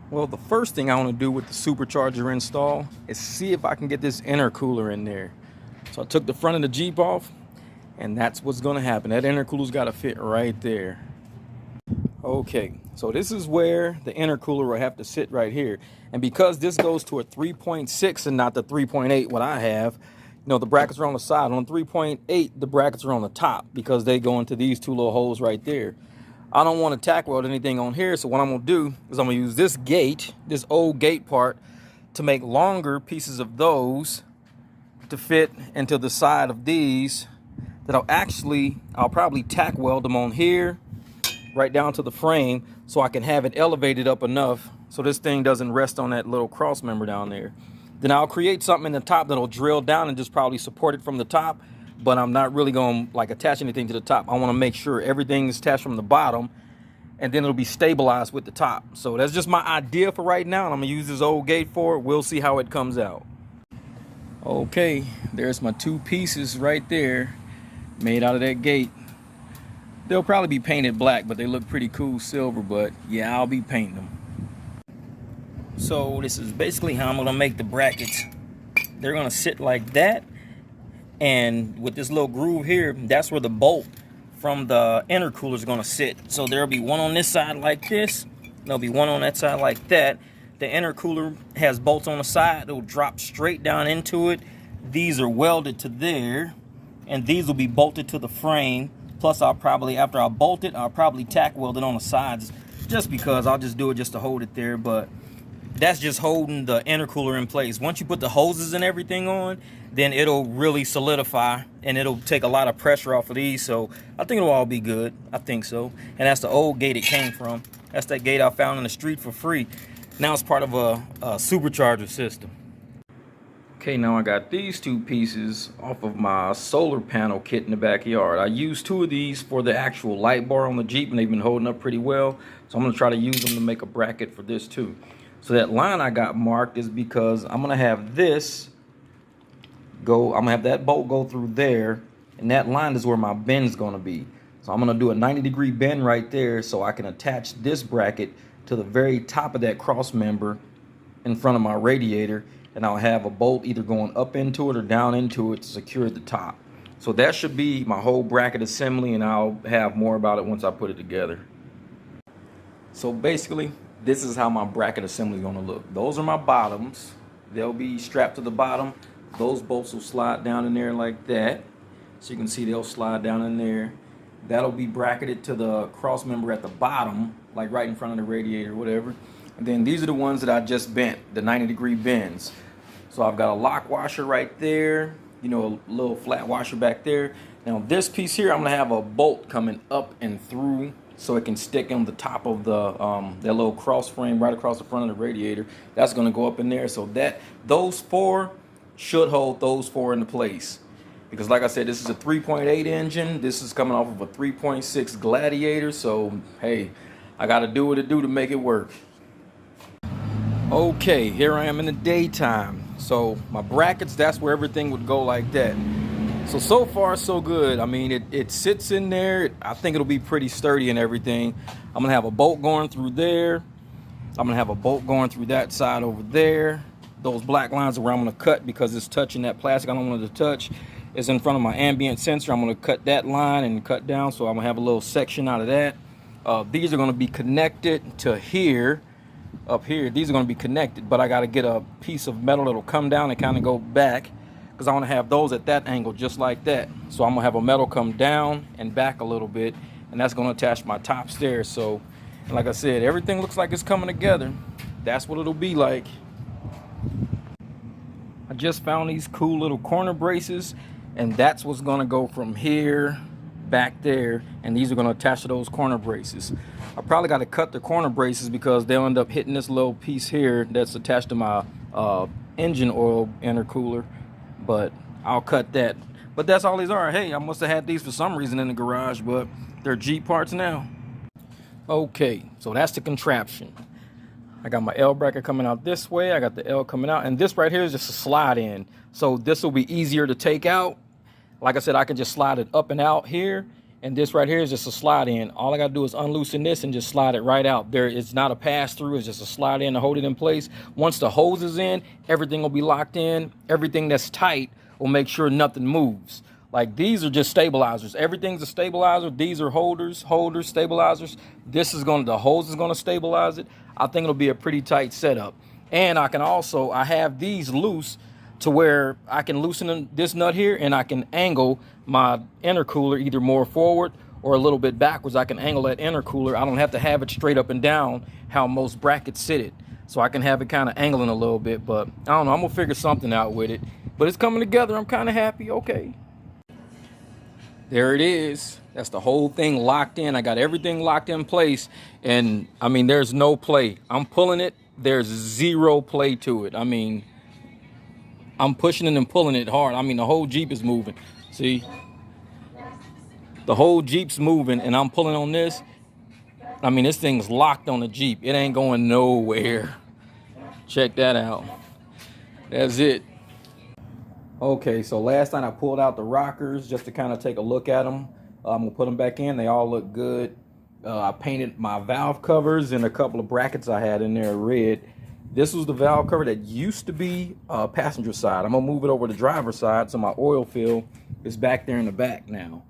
Well, the first thing I want to do with the supercharger install is see if I can get this intercooler in there. So I took the front of the Jeep off, and that's what's going to happen. That intercooler's got to fit right there. Okay, so this is where the intercooler will have to sit right here. And because this goes to a 3.6 and not the 3.8 what I have, you know, the brackets are on the side. On 3.8, the brackets are on the top because they go into these two little holes right there. I don't want to tack weld anything on here, so what I'm going to do is I'm going to use this gate, this old gate part, to make longer pieces of those to fit into the side of these that I'll probably tack weld them on here right down to the frame so I can have it elevated up enough so this thing doesn't rest on that little cross member down there. Then I'll create something in the top that'll drill down and just probably support it from the top, but I'm not really going to like attach anything to the top. I want to make sure everything is attached from the bottom, and then it'll be stabilized with the top. So that's just my idea for right now, and I'm going to use this old gate for it. We'll see how it comes out. Okay, there's my two pieces right there made out of that gate. They'll probably be painted black, but they look pretty cool silver, but yeah, I'll be painting them. So this is basically how I'm going to make the brackets. They're going to sit like that, and with this little groove here, that's where the bolt from the intercooler is going to sit. So there'll be one on this side like this, there'll be one on that side like that. The intercooler has bolts on the side. It'll drop straight down into it. These are welded to there, and these will be bolted to the frame. Plus, I'll probably, after I bolt it, I'll probably tack weld it on the sides, just because I'll just do it just to hold it there. But that's just holding the intercooler in place. Once you put the hoses and everything on, then it'll really solidify, and it'll take a lot of pressure off of these. So I think it'll all be good. I think so. And that's the old gate it came from. That's that gate I found in the street for free. Now it's part of a supercharger system. Okay, now I got these two pieces off of my solar panel kit in the backyard. I used two of these for the actual light bar on the Jeep, and they've been holding up pretty well. So I'm going to try to use them to make a bracket for this too. So that line I got marked is because I'm going to have this go, I'm going to have that bolt go through there, and that line is where my bend's going to be. So I'm going to do a 90-degree bend right there so I can attach this bracket to the very top of that cross member in front of my radiator, and I'll have a bolt either going up into it or down into it to secure the top. So that should be my whole bracket assembly, and I'll have more about it once I put it together. So basically, this is how my bracket assembly is going to look. Those are my bottoms. They'll be strapped to the bottom. Those bolts will slide down in there like that. So you can see they'll slide down in there. That'll be bracketed to the cross member at the bottom, like right in front of the radiator or whatever. And then these are the ones that I just bent, the 90-degree bends. So I've got a lock washer right there, you know, a little flat washer back there. Now this piece here, I'm gonna have a bolt coming up and through so it can stick on the top of the that little cross frame right across the front of the radiator. That's gonna go up in there, so that those four should hold those four into place. Because like I said, this is a 3.8 engine. This is coming off of a 3.6 Gladiator. So, hey, I got to do what it do to make it work. Okay, here I am in the daytime. So my brackets, that's where everything would go like that. So far, so good. I mean, it sits in there. I think it'll be pretty sturdy and everything. I'm going to have a bolt going through there. I'm going to have a bolt going through that side over there. Those black lines are where I'm going to cut because it's touching that plastic I don't want it to touch. Is in front of my ambient sensor. I'm going to cut that line and cut down, so I'm going to have a little section out of that. These are going to be connected to here, up here. These are going to be connected, but I got to get a piece of metal that'll come down and kind of go back, because I want to have those at that angle just like that. So I'm going to have a metal come down and back a little bit, and that's going to attach my top stairs. So, and like I said, everything looks like it's coming together. That's what it'll be like. I just found these cool little corner braces, and that's what's going to go from here back there, and these are going to attach to those corner braces. I probably got to cut the corner braces because they'll end up hitting this little piece here that's attached to my engine oil intercooler, but I'll cut that. But that's all these are. Hey, I must have had these for some reason in the garage, but they're Jeep parts now. Okay, so that's the contraption. I got my L bracket coming out this way. I got the L coming out, and this right here is just a slide in. So this will be easier to take out. Like I said, I can just slide it up and out here, And this right here is just a slide in. All I gotta do is unloosen this and just slide it right out. There, it's not a pass through, it's just a slide in to hold it in place. Once the hose is in, everything will be locked in. Everything that's tight will make sure nothing moves. Like these are just stabilizers. Everything's a stabilizer. These are holders, stabilizers. This is the hose is gonna stabilize it. I think it'll be a pretty tight setup. And I have these loose to where I can loosen this nut here and I can angle my intercooler either more forward or a little bit backwards. I can angle that intercooler. I don't have to have it straight up and down how most brackets sit it. So I can have it kind of angling a little bit, but I don't know, I'm gonna figure something out with it. But it's coming together, I'm kind of happy, okay. There it is. That's the whole thing locked in. I got everything locked in place. And I mean, there's no play. I'm pulling it, there's zero play to it. I mean, I'm pushing it and pulling it hard. I mean, the whole Jeep is moving. See? The whole Jeep's moving and I'm pulling on this. I mean, this thing's locked on the Jeep. It ain't going nowhere. Check that out. That's it. Okay, so last night I pulled out the rockers just to kind of take a look at them. I'm gonna put them back in. They all look good. I painted my valve covers and a couple of brackets I had in there red. This was the valve cover that used to be passenger side. I'm gonna move it over to driver's side so my oil fill is back there in the back now.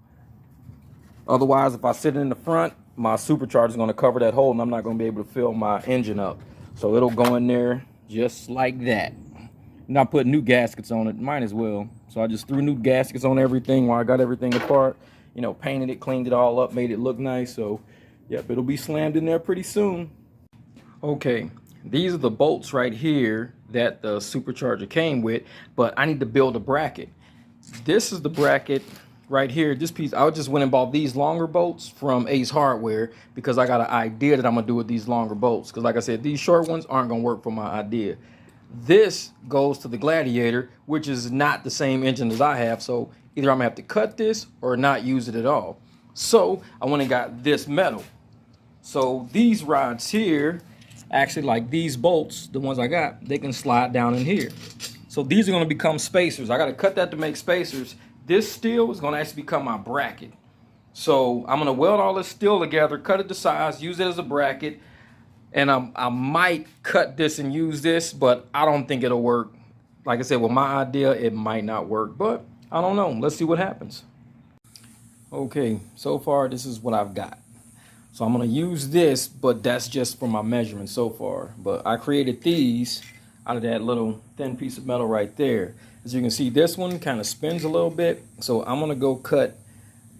Otherwise, if I sit in the front, my supercharger is gonna cover that hole and I'm not gonna be able to fill my engine up. So it'll go in there just like that. Not putting new gaskets on it, might as well. So I just threw new gaskets on everything while I got everything apart. You know, painted it, cleaned it all up, made it look nice. So, yep, it'll be slammed in there pretty soon. Okay, these are the bolts right here that the Supercharger came with, but I need to build a bracket. This is the bracket right here. This piece, I just went and bought these longer bolts from Ace Hardware because I got an idea that I'm gonna do with these longer bolts. Because like I said, these short ones aren't gonna work for my idea. This goes to the Gladiator, which is not the same engine as I have. So either I'm gonna have to cut this or not use it at all. So I went and got this metal. So these rods here, actually like these bolts, the ones I got, they can slide down in here. So these are gonna become spacers. I gotta cut that to make spacers. This steel is gonna actually become my bracket. So I'm gonna weld all this steel together, cut it to size, use it as a bracket. And I might cut this and use this, but I don't think it'll work. Like I said, with my idea, it might not work, but I don't know. Let's see what happens. Okay, so far, this is what I've got. So I'm gonna use this, but that's just for my measurement so far. But I created these out of that little thin piece of metal right there. As you can see, this one kind of spins a little bit. So I'm gonna go cut,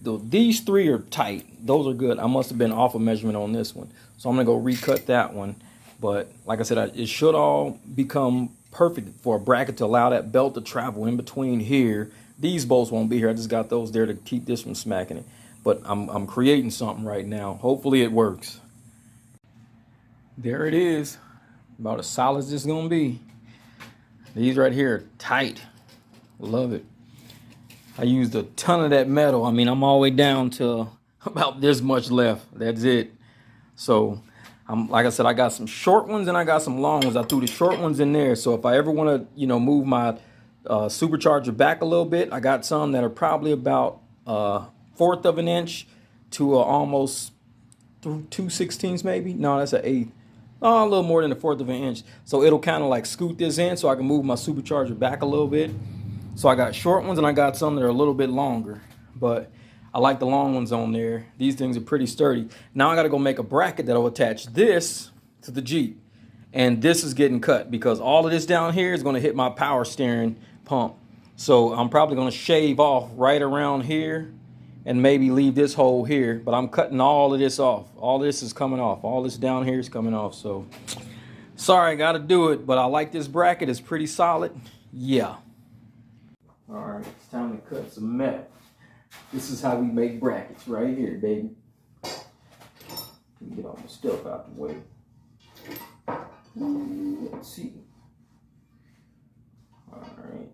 these three are tight. Those are good. I must have been off a measurement on this one. So I'm gonna go recut that one. But like I said, it should all become perfect for a bracket to allow that belt to travel in between here. These bolts won't be here. I just got those there to keep this from smacking it. But I'm creating something right now. Hopefully it works. There it is. About as solid as it's gonna be. These right here are tight. Love it. I used a ton of that metal. I mean, I'm all the way down to about this much left. That's it. So, like I said, I got some short ones and I got some long ones. I threw the short ones in there. So if I ever want to, you know, move my Supercharger back a little bit, I got some that are probably about 1/4 of an inch to almost 2/16 maybe. No, that's an 1/8. Oh, a little more than 1/4 of an inch. So it'll kind of like scoot this in so I can move my Supercharger back a little bit. So I got short ones and I got some that are a little bit longer. But I like the long ones on there. These things are pretty sturdy. Now I got to go make a bracket that will attach this to the Jeep. And this is getting cut because all of this down here is going to hit my power steering pump. So I'm probably going to shave off right around here and maybe leave this hole here. But I'm cutting all of this off. All this is coming off. All this down here is coming off. So sorry, I got to do it. But I like this bracket. It's pretty solid. Yeah. All right, it's time to cut some metal. This is how we make brackets right here, baby. Let me get all my stuff out the way. Let's see. All right.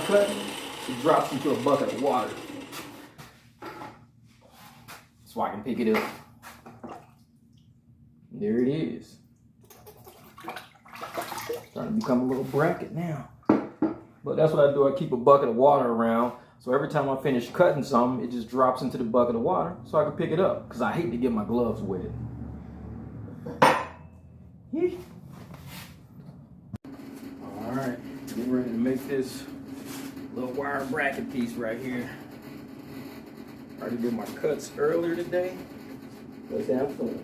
done cutting, it drops into a bucket of water. So I can pick it up. There it is. Starting to become a little bracket now. But that's what I do. I keep a bucket of water around. So every time I finish cutting something, it just drops into the bucket of water so I can pick it up. Because I hate to get my gloves wet. Alright, getting ready to make this little wire bracket piece right here. I already did my cuts earlier today. Let's have fun.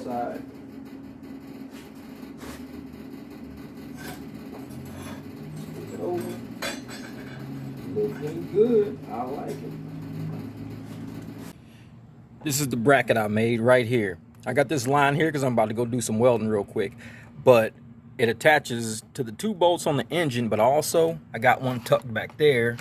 Side. Flip it over. Looking good. I like it. This is the bracket I made right here. I got this line here because I'm about to go do some welding real quick. But it attaches to the 2 bolts on the engine, but also I got one tucked back there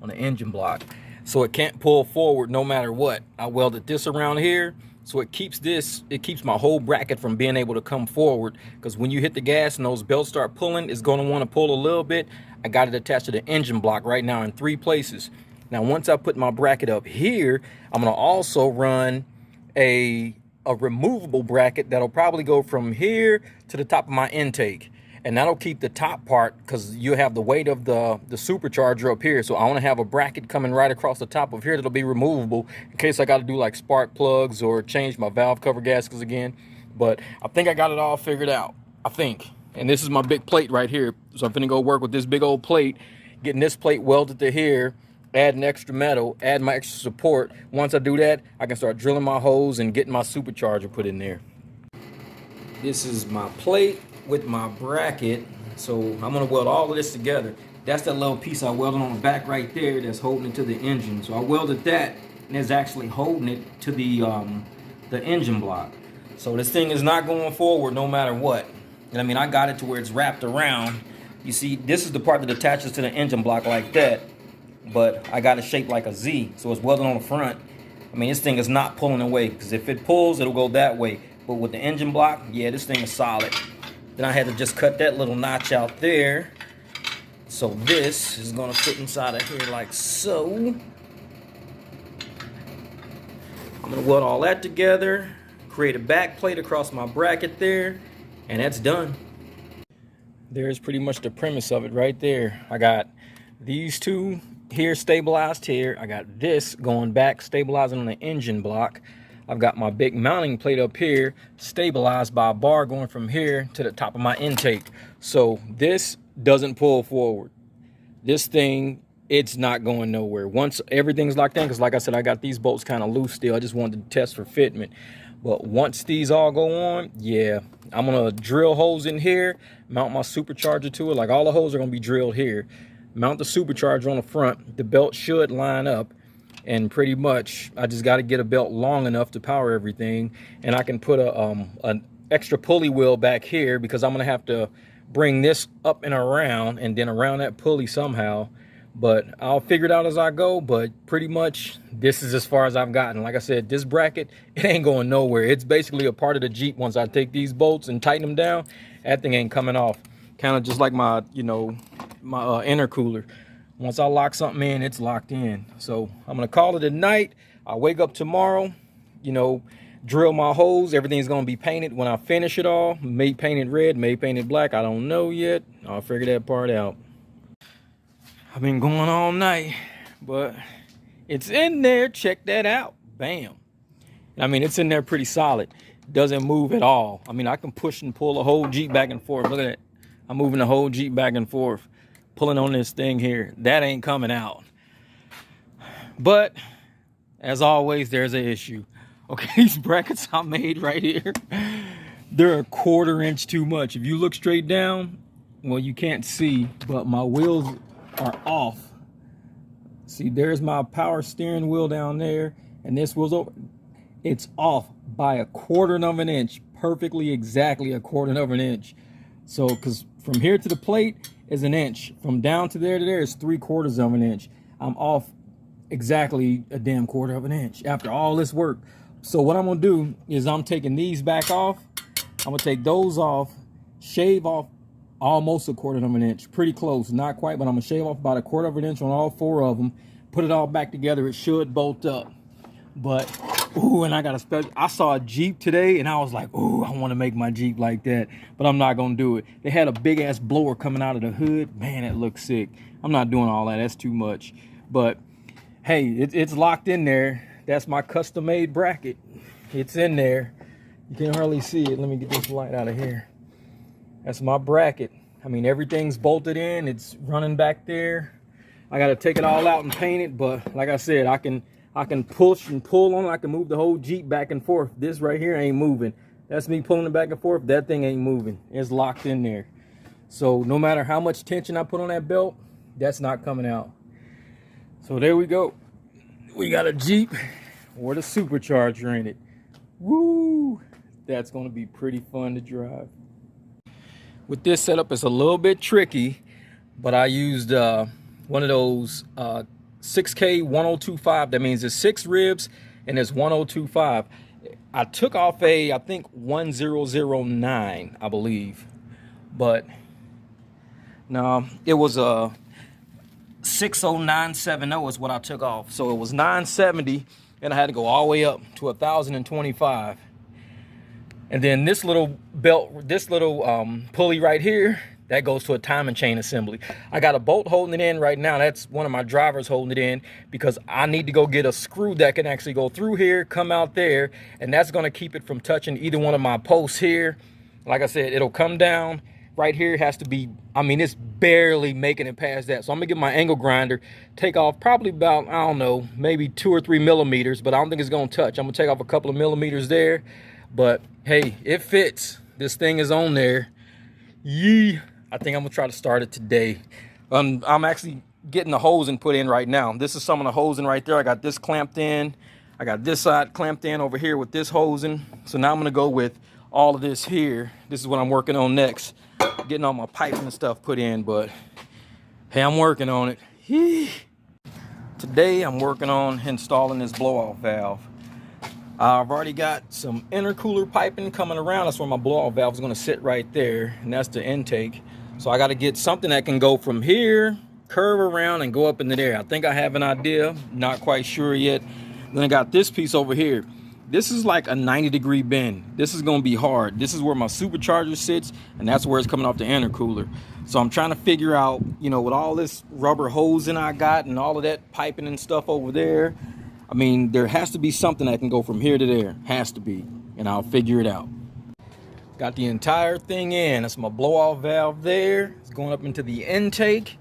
on the engine block. So it can't pull forward no matter what. I welded this around here. So it keeps my whole bracket from being able to come forward, because when you hit the gas and those belts start pulling, it's going to want to pull a little bit. I got it attached to the engine block right now in 3 places. Now, once I put my bracket up here, I'm going to also run a removable bracket that'll probably go from here to the top of my intake. And that'll keep the top part, because you have the weight of the supercharger up here. So I want to have a bracket coming right across the top of here that'll be removable in case I got to do like spark plugs or change my valve cover gaskets again. But I think I got it all figured out. I think. And this is my big plate right here. So I'm finna go work with this big old plate, getting this plate welded to here, adding extra metal, add my extra support. Once I do that, I can start drilling my holes and getting my supercharger put in there. This is my plate with my bracket. So I'm gonna weld all of this together. That's that little piece I welded on the back right there that's holding it to the engine. So I welded that, and it's actually holding it to the engine block. So this thing is not going forward no matter what. And I mean, I got it to where it's wrapped around. You see, this is the part that attaches to the engine block like that, but I got it shaped like a Z, so it's welded on the front. I mean, this thing is not pulling away, because if it pulls, it'll go that way. But with the engine block, yeah, this thing is solid. Then I had to just cut that little notch out there. So this is gonna fit inside of here like so. I'm gonna weld all that together, create a back plate across my bracket there, and that's done. There's pretty much the premise of it right there. I got these 2 here stabilized here. I got this going back, stabilizing on the engine block. I've got my big mounting plate up here, stabilized by a bar going from here to the top of my intake. So this doesn't pull forward. This thing, it's not going nowhere. Once everything's locked in, because like I said, I got these bolts kind of loose still. I just wanted to test for fitment. But once these all go on, yeah, I'm gonna drill holes in here, mount my supercharger to it. Like all the holes are gonna be drilled here. Mount the supercharger on the front. The belt should line up. And pretty much, I just got to get a belt long enough to power everything. And I can put an extra pulley wheel back here, because I'm going to have to bring this up and around and then around that pulley somehow. But I'll figure it out as I go. But pretty much, this is as far as I've gotten. Like I said, this bracket, it ain't going nowhere. It's basically a part of the Jeep. Once I take these bolts and tighten them down, that thing ain't coming off. Kind of just like my, my intercooler. Once I lock something in, it's locked in. So I'm gonna call it a night. I'll wake up tomorrow, drill my holes. Everything's gonna be painted when I finish it all. May painted red, may painted black. I don't know yet. I'll figure that part out. I've been going all night, but it's in there. Check that out. Bam. I mean, it's in there pretty solid. Doesn't move at all. I mean, I can push and pull the whole Jeep back and forth. Look at that. I'm moving the whole Jeep back and forth, pulling on this thing here. That ain't coming out. But As always, there's an issue. Okay, these brackets I made right here, they're a 1/4 inch too much. If you look straight down, well, you can't see, but my wheels are off. See, there's my power steering wheel down there, and this wheel's over. It's off by a 1/4 of an inch, perfectly exactly a 1/4 inch. So, because from here to the plate is an inch, from down to there is 3/4 inch. I'm off exactly a damn 1/4 inch after all this work. So what I'm gonna do is I'm taking these back off. I'm gonna take those off, shave off almost a 1/4 inch, pretty close, not quite, but I'm gonna shave off about a 1/4 inch on all 4 of them, put it all back together. It should bolt up. But ooh, and I saw a Jeep today and I was like, ooh, I want to make my Jeep like that, but I'm not gonna do it. They had a big ass blower coming out of the hood. Man, it looks sick. I'm not doing all that, that's too much. But hey, it's locked in there. That's my custom made bracket. It's in there. You can hardly see it. Let me get this light out of here. That's my bracket. I mean, everything's bolted in. It's running back there. I got to take it all out and paint it. But like I said, I can push and pull on it. I can move the whole Jeep back and forth. This right here ain't moving. That's me pulling it back and forth. That thing ain't moving. It's locked in there. So no matter how much tension I put on that belt, that's not coming out. So there we go. We got a Jeep with a Supercharger in it. Woo! That's going to be pretty fun to drive. With this setup, it's a little bit tricky, but I used one of those 6K 1025. That means it's 6 ribs and it's 1025. I took off a, I think 1009, I believe, but no, it was a 60970 is what I took off. So it was 970 and I had to go all the way up to 1025. And then this little belt, this little pulley right here, that goes to a timing chain assembly. I got a bolt holding it in right now. That's one of my drivers holding it in because I need to go get a screw that can actually go through here, come out there, and that's gonna keep it from touching either one of my posts here. Like I said, it'll come down. Right here has to be, I mean, it's barely making it past that. So I'm gonna get my angle grinder, take off probably about, I don't know, maybe 2 or 3 millimeters, but I don't think it's gonna touch. I'm gonna take off a couple of millimeters there, but hey, it fits. This thing is on there. Yee. I think I'm gonna try to start it today. I'm actually getting the hosing put in right now. This is some of the hosing right there. I got this clamped in. I got this side clamped in over here with this hosing. So now I'm gonna go with all of this here. This is what I'm working on next. Getting all my piping and stuff put in, but hey, I'm working on it. Yee. Today I'm working on installing this blow-off valve. I've already got some intercooler piping coming around. That's where my blow-off valve is going to sit right there, and that's the intake. So I got to get something that can go from here, curve around, and go up into there. I think I have an idea, not quite sure yet. Then I got this piece over here. This is like a 90-degree bend. This is going to be hard. This is where my Supercharger sits, and that's where it's coming off the intercooler. So I'm trying to figure out, you know, with all this rubber hosing I got and all of that piping and stuff over there, I mean, there has to be something that can go from here to there. Has to be, and I'll figure it out. Got the entire thing in. That's my blow-off valve there. It's going up into the intake.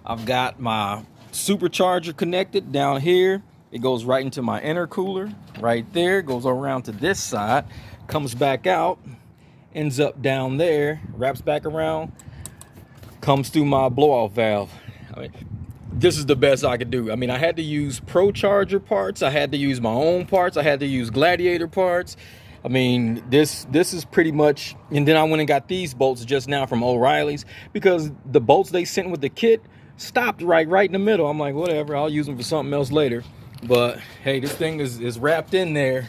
I've got my Supercharger connected down here. It goes right into my intercooler right there. Goes around to this side, comes back out, ends up down there, wraps back around, comes through my blow-off valve. I mean, this is the best I could do. I mean, I had to use Procharger parts. I had to use my own parts. I had to use Gladiator parts. I mean, this is pretty much, and then I went and got these bolts just now from O'Reilly's because the bolts they sent with the kit stopped right in the middle. I'm like, whatever, I'll use them for something else later. But hey, this thing is wrapped in there.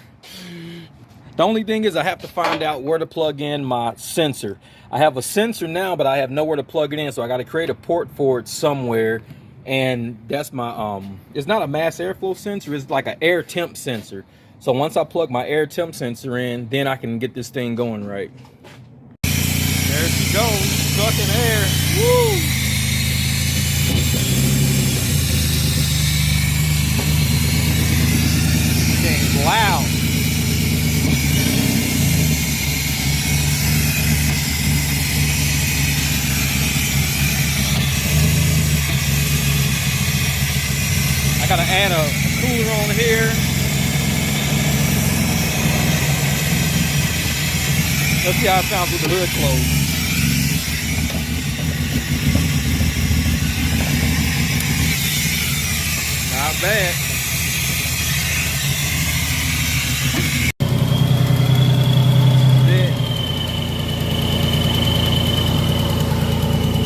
The only thing is I have to find out where to plug in my sensor. I have a sensor now, but I have nowhere to plug it in, so I got to create a port for it somewhere. And that's my it's not a mass airflow sensor, it's like an air temp sensor. So once I plug my air temp sensor in, then I can get this thing going right. There she goes, sucking air. Woo! It's loud. Gotta add a cooler on here. Let's see how it sounds with the hood closed. Not bad.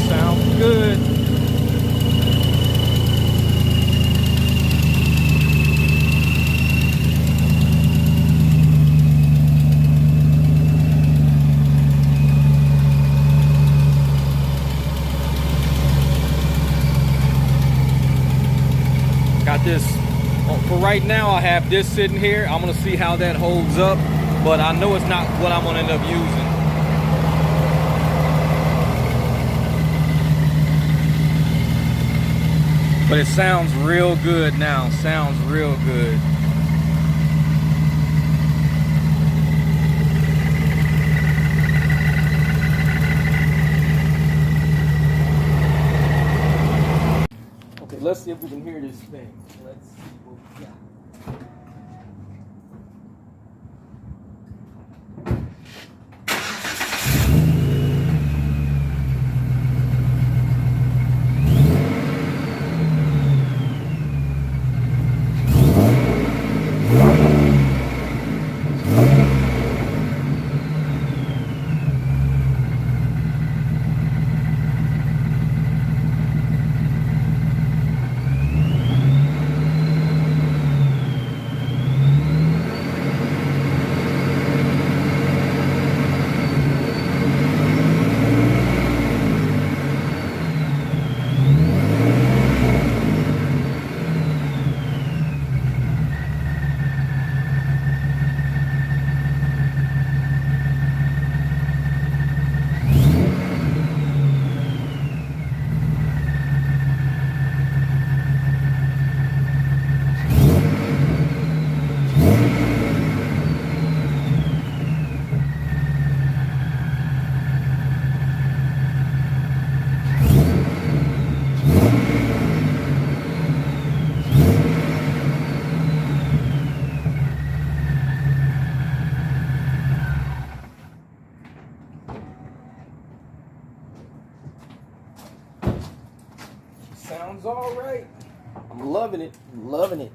Sounds good. Got this, for right now I have this sitting here. I'm gonna see how that holds up, but I know it's not what I'm gonna end up using. But it sounds real good now, sounds real good. Okay, let's see if we can hear this thing. Let's see what we got. Sounds all right. I'm loving it. Loving it.